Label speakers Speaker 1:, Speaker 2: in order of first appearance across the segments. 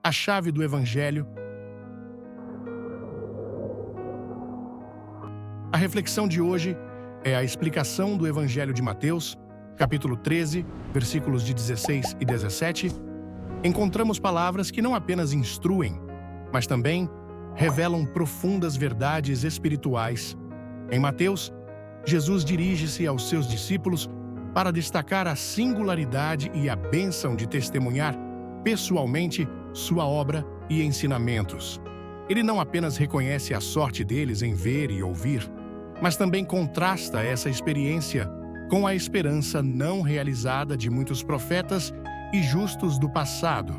Speaker 1: a chave do Evangelho. A reflexão de hoje é a explicação do Evangelho de Mateus, capítulo 13, versículos de 16 e 17. Encontramos palavras que não apenas instruem, mas também revelam profundas verdades espirituais. Em Mateus, Jesus dirige-se aos seus discípulos para destacar a singularidade e a bênção de testemunhar pessoalmente sua obra e ensinamentos. Ele não apenas reconhece a sorte deles em ver e ouvir, mas também contrasta essa experiência com a esperança não realizada de muitos profetas e justos do passado.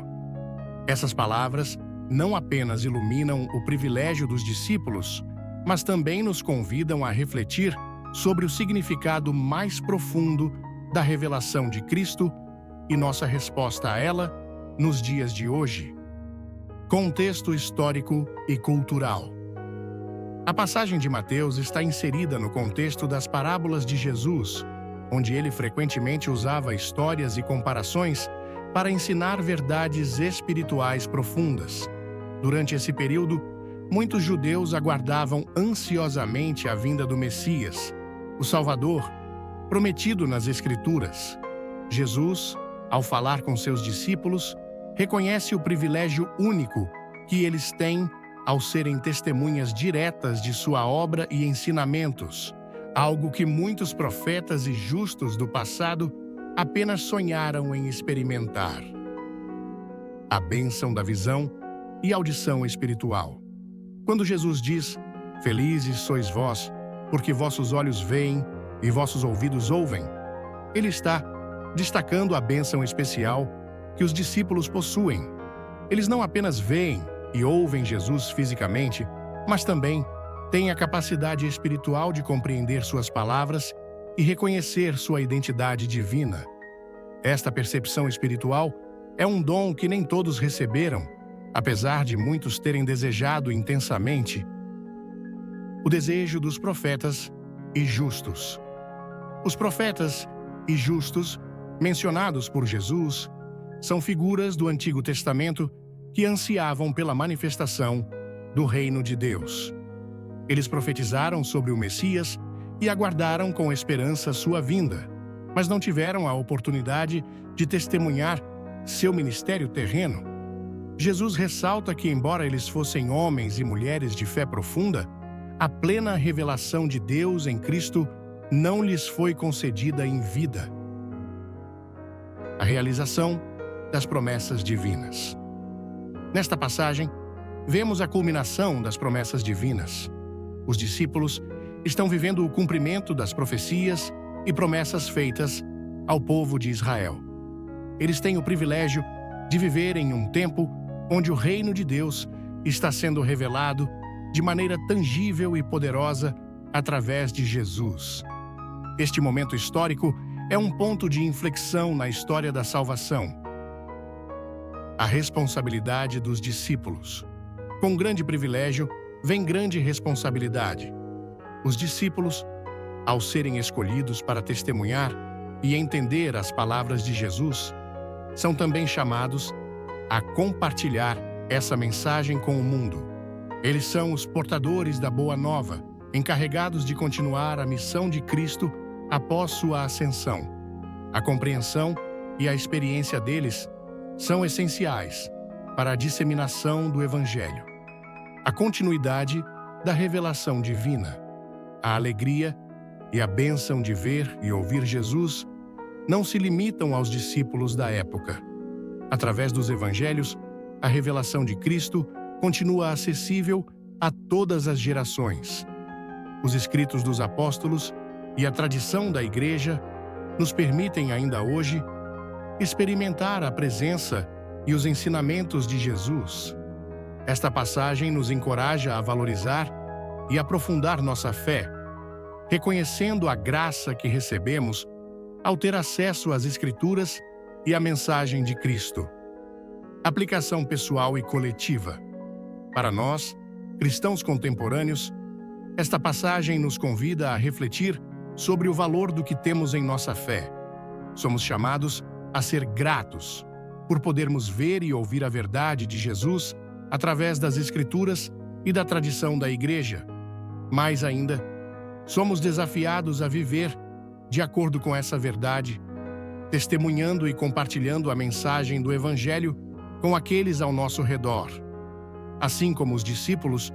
Speaker 1: Essas palavras não apenas iluminam o privilégio dos discípulos, mas também nos convidam a refletir sobre o significado mais profundo da revelação de Cristo e nossa resposta a ela nos dias de hoje. Contexto histórico e cultural. A passagem de Mateus está inserida no contexto das parábolas de Jesus, onde ele frequentemente usava histórias e comparações para ensinar verdades espirituais profundas. Durante esse período, muitos judeus aguardavam ansiosamente a vinda do Messias, o Salvador, prometido nas Escrituras. Jesus, ao falar com seus discípulos, reconhece o privilégio único que eles têm ao serem testemunhas diretas de sua obra e ensinamentos, algo que muitos profetas e justos do passado apenas sonharam em experimentar. A bênção da visão e audição espiritual. Quando Jesus diz: "Felizes sois vós, porque vossos olhos veem e vossos ouvidos ouvem", ele está destacando a bênção especial que os discípulos possuem. Eles não apenas veem e ouvem Jesus fisicamente, mas também têm a capacidade espiritual de compreender suas palavras e reconhecer sua identidade divina. Esta percepção espiritual é um dom que nem todos receberam, apesar de muitos terem desejado intensamente. O desejo dos profetas e justos. Os profetas e justos, mencionados por Jesus, são figuras do Antigo Testamento que ansiavam pela manifestação do reino de Deus. Eles profetizaram sobre o Messias e aguardaram com esperança sua vinda, mas não tiveram a oportunidade de testemunhar seu ministério terreno. Jesus ressalta que, embora eles fossem homens e mulheres de fé profunda, a plena revelação de Deus em Cristo não lhes foi concedida em vida. A realização das promessas divinas. Nesta passagem, vemos a culminação das promessas divinas. Os discípulos estão vivendo o cumprimento das profecias e promessas feitas ao povo de Israel. Eles têm o privilégio de viver em um tempo onde o reino de Deus está sendo revelado de maneira tangível e poderosa através de Jesus. Este momento histórico é um ponto de inflexão na história da salvação. A responsabilidade dos discípulos. Com grande privilégio, vem grande responsabilidade. Os discípulos, ao serem escolhidos para testemunhar e entender as palavras de Jesus, são também chamados a compartilhar essa mensagem com o mundo. Eles são os portadores da Boa Nova, encarregados de continuar a missão de Cristo após sua ascensão. A compreensão e a experiência deles são essenciais para a disseminação do Evangelho. A continuidade da revelação divina, a alegria e a bênção de ver e ouvir Jesus não se limitam aos discípulos da época. Através dos Evangelhos, a revelação de Cristo continua acessível a todas as gerações. Os escritos dos apóstolos e a tradição da Igreja nos permitem ainda hoje experimentar a presença e os ensinamentos de Jesus. Esta passagem nos encoraja a valorizar e aprofundar nossa fé, reconhecendo a graça que recebemos ao ter acesso às Escrituras e à mensagem de Cristo. Aplicação pessoal e coletiva. Para nós, cristãos contemporâneos, esta passagem nos convida a refletir sobre o valor do que temos em nossa fé. Somos chamados a ser gratos, por podermos ver e ouvir a verdade de Jesus através das Escrituras e da tradição da Igreja. Mais ainda, somos desafiados a viver de acordo com essa verdade, testemunhando e compartilhando a mensagem do Evangelho com aqueles ao nosso redor. Assim como os discípulos,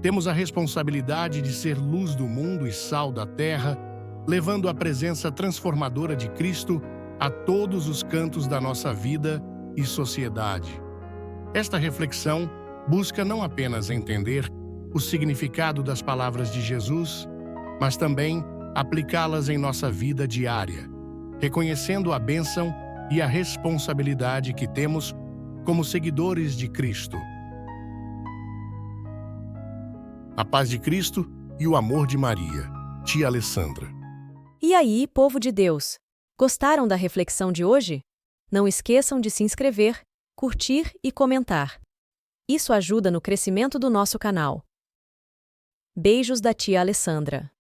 Speaker 1: temos a responsabilidade de ser luz do mundo e sal da terra, levando a presença transformadora de Cristo a todos os cantos da nossa vida e sociedade. Esta reflexão busca não apenas entender o significado das palavras de Jesus, mas também aplicá-las em nossa vida diária, reconhecendo a bênção e a responsabilidade que temos como seguidores de Cristo. A paz de Cristo e o amor de Maria. Tia Alessandra.
Speaker 2: E aí, povo de Deus? Gostaram da reflexão de hoje? Não esqueçam de se inscrever, curtir e comentar. Isso ajuda no crescimento do nosso canal. Beijos da tia Alessandra.